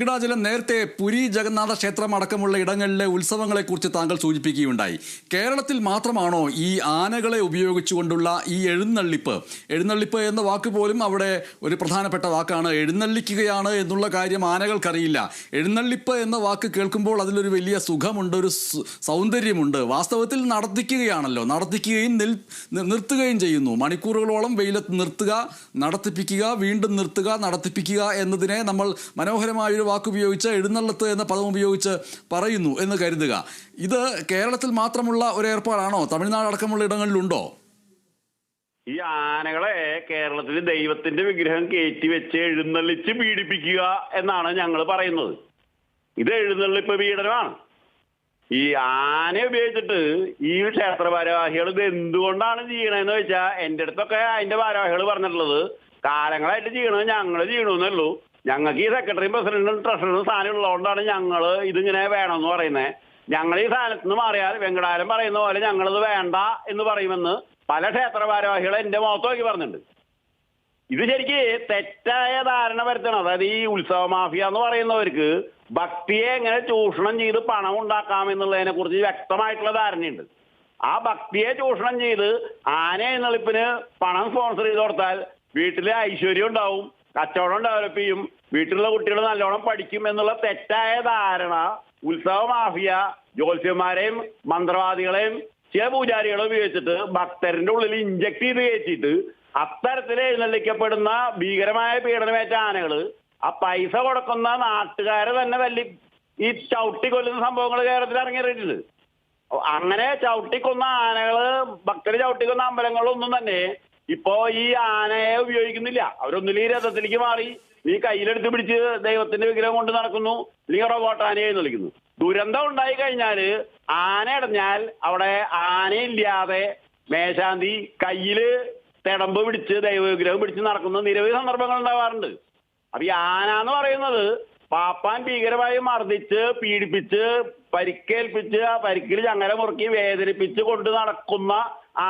കിടാചലം നേരത്തെ പുരി ജഗന്നാഥ ക്ഷേത്രം അടക്കമുള്ള ഇടങ്ങളിലെ ഉത്സവങ്ങളെക്കുറിച്ച് താങ്കൾ സൂചിപ്പിക്കുകയുണ്ടായി. കേരളത്തിൽ മാത്രമാണോ ഈ ആനകളെ ഉപയോഗിച്ചുകൊണ്ടുള്ള ഈ എഴുന്നള്ളിപ്പ് എന്ന വാക്ക് പോലും അവിടെ ഒരു പ്രധാനപ്പെട്ട വാക്കാണ്. എഴുന്നള്ളിക്കുകയാണ് എന്നുള്ള കാര്യം ആനകൾക്കറിയില്ല. എഴുന്നള്ളിപ്പ് എന്ന വാക്ക് കേൾക്കുമ്പോൾ അതിലൊരു വലിയ സുഖമുണ്ട്, ഒരു സൗന്ദര്യമുണ്ട്. വാസ്തവത്തിൽ നടത്തിക്കുകയാണല്ലോ, നടത്തിക്കുകയും നിർത്തുകയും ചെയ്യുന്നു. മണിക്കൂറുകളോളം വെയിലത്ത് നിർത്തുക, നടത്തിപ്പിക്കുക, വീണ്ടും നിർത്തുക, നടത്തിപ്പിക്കുക എന്നതിനെ നമ്മൾ മനോഹരമായൊരു വാക്കുപയോഗിച്ച് എഴുന്നള്ളത്ത് എന്ന പദം ഉപയോഗിച്ച് പറയുന്നു എന്ന് കരുതുക. ഇത് കേരളത്തിൽ മാത്രമുള്ള ഒരു ഏർപ്പാടാണോ? തമിഴ്നാട് അടക്കമുള്ള ഇടങ്ങളിലുണ്ടോ? ഈ ആനകളെ കേരളത്തിൽ ദൈവത്തിന്റെ വിഗ്രഹം കയറ്റി വെച്ച് എഴുന്നള്ളിച്ച് പീഡിപ്പിക്കുക എന്നാണ് ഞങ്ങൾ പറയുന്നത്. ഇത് എഴുന്നള്ളിപ്പ് പീഡനമാണ്. ഈ ആനയെ ഉപയോഗിച്ചിട്ട് ഈ ക്ഷേത്ര ഭാരവാഹികൾ ഇത് എന്തുകൊണ്ടാണ് ചെയ്യണമെന്ന് വെച്ചാൽ എൻ്റെ അടുത്തൊക്കെ അതിന്റെ ഭാരവാഹികൾ പറഞ്ഞിട്ടുള്ളത്, കാലങ്ങളായിട്ട് ചെയ്യണത് ഞങ്ങൾ ചെയ്യണമെന്നുള്ളൂ, ഞങ്ങൾക്ക് ഈ സെക്രട്ടറിയും പ്രസിഡന്റും ട്രഷററും സ്ഥാനം ഉള്ളതുകൊണ്ടാണ് ഞങ്ങൾ ഇതിങ്ങനെ വേണമെന്ന് പറയുന്നത്. ഞങ്ങൾ ഈ സ്ഥാനത്ത് നിന്ന് മാറിയാൽ വെങ്കടാലം പറയുന്ന പോലെ ഞങ്ങളിത് വേണ്ട എന്ന് പറയുമെന്ന് പല ക്ഷേത്ര ഭാരവാഹികൾ എൻ്റെ മുഖത്ത് നോക്കി പറഞ്ഞിട്ടുണ്ട്. ഇത് ശരിക്ക് തെറ്റായ ധാരണ വരുത്തണം. അതായത് ഈ ഉത്സവ മാഫിയ എന്ന് പറയുന്നവർക്ക് ഭക്തിയെ എങ്ങനെ ചൂഷണം ചെയ്ത് പണം ഉണ്ടാക്കാമെന്നുള്ളതിനെ കുറിച്ച് വ്യക്തമായിട്ടുള്ള ധാരണയുണ്ട്. ആ ഭക്തിയെ ചൂഷണം ചെയ്ത് ആന എഴുന്നള്ളിപ്പിന് പണം സ്പോൺസർ ചെയ്ത് കൊടുത്താൽ വീട്ടിലെ ഐശ്വര്യം ഉണ്ടാവും, കച്ചവടം ഡെവലപ്പ് ചെയ്യും, വീട്ടിലുള്ള കുട്ടികൾ നല്ലോണം പഠിക്കും എന്നുള്ള തെറ്റായ ധാരണ ഉത്സവ മാഫിയ ജ്യോത്സ്യന്മാരെയും മന്ത്രവാദികളെയും ചില പൂജാരികളെ ഉപയോഗിച്ചിട്ട് ഭക്തരുടെ ഉള്ളിൽ ഇഞ്ചക്ട് ചെയ്ത് കയറ്റിയിട്ട് അത്തരത്തിൽ എഴുന്നള്ളിക്കപ്പെടുന്ന ഭീകരമായ പീഡനമേറ്റ ആനകള് ആ പൈസ കൊടുക്കുന്ന നാട്ടുകാരെ തന്നെ തല്ലി ഈ ചവിട്ടി കൊല്ലുന്ന സംഭവങ്ങൾ കേരളത്തിൽ ഇറങ്ങിയിട്ടുണ്ട്. അങ്ങനെ ചവിട്ടിക്കൊന്ന ആനകള്, ഭക്തര് ചവിട്ടിക്കൊന്ന അമ്പലങ്ങളൊന്നും തന്നെ ഇപ്പോ ഈ ആനയെ ഉപയോഗിക്കുന്നില്ല. അവരൊന്നിലും ഈ രഥത്തിലേക്ക് മാറി ഈ കയ്യിലെടുത്ത് പിടിച്ച് ദൈവത്തിന്റെ വിഗ്രഹം കൊണ്ട് നടക്കുന്നു, അല്ലെങ്കിൽ റോബോട്ട് ആനയെ എഴുന്നള്ളിക്കുന്നു. ദുരന്തം ഉണ്ടായി കഴിഞ്ഞാല് ആന ഇടഞ്ഞാൽ അവിടെ ആനയില്ലാതെ മേശാന്തി കയ്യില് തിടമ്പ് പിടിച്ച് ദൈവവിഗ്രഹം പിടിച്ച് നടക്കുന്ന നിരവധി സന്ദർഭങ്ങൾ ഉണ്ടാവാറുണ്ട്. അപ്പൊ ഈ ആന എന്ന് പറയുന്നത് പാപ്പാൻ ഭീകരമായി മർദ്ദിച്ച് പീഡിപ്പിച്ച് പരിക്കേൽപ്പിച്ച് ആ പരിക്കിൽ ചങ്ങല മുറുക്കി വേദനിപ്പിച്ച് കൊണ്ട് നടക്കുന്ന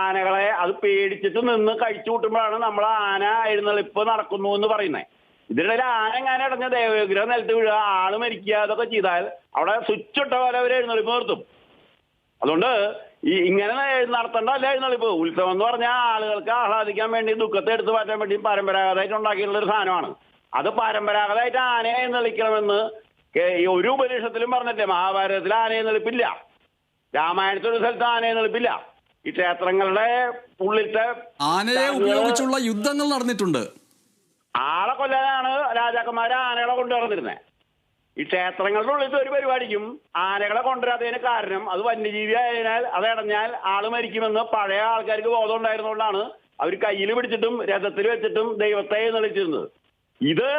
ആനകളെ അത് പേടിച്ചിട്ട് നിന്ന് കഴിച്ചു കൂട്ടുമ്പോഴാണ് നമ്മൾ ആന എഴുന്നള്ളിപ്പ് നടക്കുന്നു എന്ന് പറയുന്നത്. ഇതിനിടയിൽ ആന എങ്ങനെ അടഞ്ഞ ദൈവവിഗ്രഹം നിലത്ത് വീഴുക, ആള് മരിക്കുക, അതൊക്കെ ചെയ്താൽ അവിടെ സ്വിച്ച് ഇട്ട പോലെ അവർ എഴുന്നള്ളിപ്പ് നിർത്തും. അതുകൊണ്ട് ഇങ്ങനെ നടത്തേണ്ടല്ല എഴുന്നള്ളിപ്പ്. ഉത്സവം എന്ന് പറഞ്ഞാൽ ആളുകൾക്ക് ആഹ്ലാദിക്കാൻ വേണ്ടി, ദുഃഖത്തെ എടുത്തു മാറ്റാൻ വേണ്ടി പരമ്പരാഗതമായിട്ട് ഉണ്ടാക്കിയിട്ടുള്ള ഒരു സാധനമാണ്. അത് പരമ്പരാഗതമായിട്ട് ആനയെ എഴുന്നള്ളിക്കണമെന്ന് ഒരു ഉപനിഷത്തിലും പറഞ്ഞില്ലേ. മഹാഭാരതത്തിൽ ആന എഴുന്നള്ളിപ്പില്ല, രാമായണത്തിൽ ഒരു സ്ഥലത്ത് ആന എഴുന്നള്ളിപ്പില്ല. ഈ ക്ഷേത്രങ്ങളുടെ ഉള്ളിലത്തെ ആനയെ ഉപയോഗിച്ചുള്ള യുദ്ധങ്ങൾ നടന്നിട്ടുണ്ട്. ആളെ കൊല്ലാനാണ് രാജാക്കന്മാരെ ആനകളെ കൊണ്ടുവന്നിരുന്നത്. ഈ ക്ഷേത്രങ്ങളുടെ ഉള്ളിലത്തെ ഒരു പരിപാടിക്കും ആനകളെ കൊണ്ടുവരാത്തതിന് കാരണം അത് വന്യജീവി ആയതിനാൽ അതടഞ്ഞാൽ ആള് മരിക്കുമെന്ന് പഴയ ആൾക്കാർക്ക് ബോധം ഉണ്ടായിരുന്നുകൊണ്ടാണ് അവർ കയ്യിൽ പിടിച്ചിട്ടും രഥത്തിൽ വെച്ചിട്ടും ദൈവത്തെ എഴുന്നള്ളിച്ചിരുന്നത്. ഇത്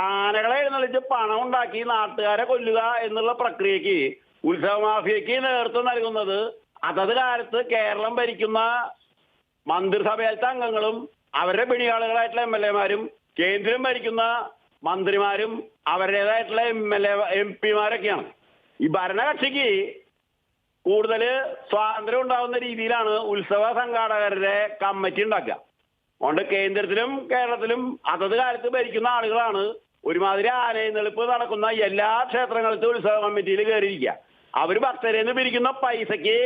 ആനകളെ എഴുന്നള്ളിച്ച് പണം ഉണ്ടാക്കി നാട്ടുകാരെ കൊല്ലുക എന്നുള്ള പ്രക്രിയക്ക് ഉത്സവ മാഫിയക്ക് നേതൃത്വം നൽകുന്നത് അതത് കാലത്ത് കേരളം ഭരിക്കുന്ന മന്ത്രിസഭയിലത്തെ അംഗങ്ങളും അവരുടെ പിടിയാളുകളായിട്ടുള്ള MLA മാരും കേന്ദ്രം ഭരിക്കുന്ന മന്ത്രിമാരും അവരുടേതായിട്ടുള്ള MP മാരൊക്കെയാണ്. ഈ ഭരണകക്ഷിക്ക് കൂടുതൽ സ്വാതന്ത്ര്യം ഉണ്ടാകുന്ന രീതിയിലാണ് ഉത്സവ സംഘാടകരുടെ കമ്മിറ്റി ഉണ്ടാക്കുക. അതുകൊണ്ട് കേന്ദ്രത്തിലും കേരളത്തിലും അതത് കാലത്ത് ഭരിക്കുന്ന ആളുകളാണ് ഒരുമാതിരി ആനയെഴുന്നള്ളിപ്പ് നടക്കുന്ന എല്ലാ ക്ഷേത്രങ്ങളിലത്തെ ഉത്സവ കമ്മിറ്റിയിൽ കയറിയിരിക്കുക. അവർ ഭക്തരിൽ നിന്ന് പിരിക്കുന്ന പൈസയ്ക്ക്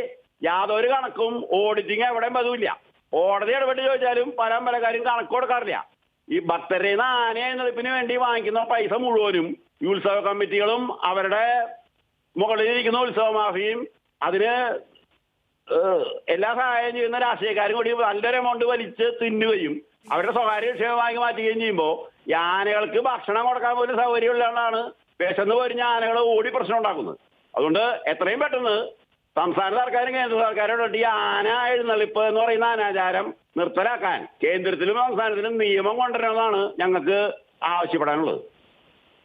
യാതൊരു കണക്കും ഓഡിറ്റിങ് എവിടെയും പതിവില്ല. കോടതി ഇടപെട്ട് ചോദിച്ചാലും പല കാര്യം കണക്ക് കൊടുക്കാറില്ല. ഈ ഭക്തരിൽ നിന്ന് ആനയെഴുന്നള്ളിപ്പിന് വേണ്ടി വാങ്ങിക്കുന്ന പൈസ മുഴുവനും ഈ ഉത്സവ കമ്മിറ്റികളും അവരുടെ മുകളിലിരിക്കുന്ന ഉത്സവ മാഫിയും അതിന് എല്ലാ സഹായം ചെയ്യുന്ന രാഷ്ട്രീയക്കാരും കൂടി നല്ലൊരു എമൗണ്ട് വലിച്ച് തിന്നുകയും അവരുടെ സ്വകാര്യ വിഷയമായി മാറ്റുകയും ചെയ്യുമ്പോൾ ഈ ആനകൾക്ക് ഭക്ഷണം കൊടുക്കാൻ പോലും സൗകര്യമുള്ളതാണ് വിശന്ന് പൊരിഞ്ഞ ആനകൾ ഓടി പ്രശ്നം ഉണ്ടാക്കുന്നത്. അതുകൊണ്ട് എത്രയും പെട്ടെന്ന് സംസ്ഥാന സർക്കാരും കേന്ദ്ര സർക്കാരോട് ഈ ആന എഴുന്നള്ളിപ്പ് എന്ന് പറയുന്ന അനാചാരം നിർത്തലാക്കാൻ കേന്ദ്രത്തിലും സംസ്ഥാനത്തിലും നിയമം കൊണ്ടുവരണമെന്നാണ് ഞങ്ങൾക്ക് ആവശ്യപ്പെടാനുള്ളത്.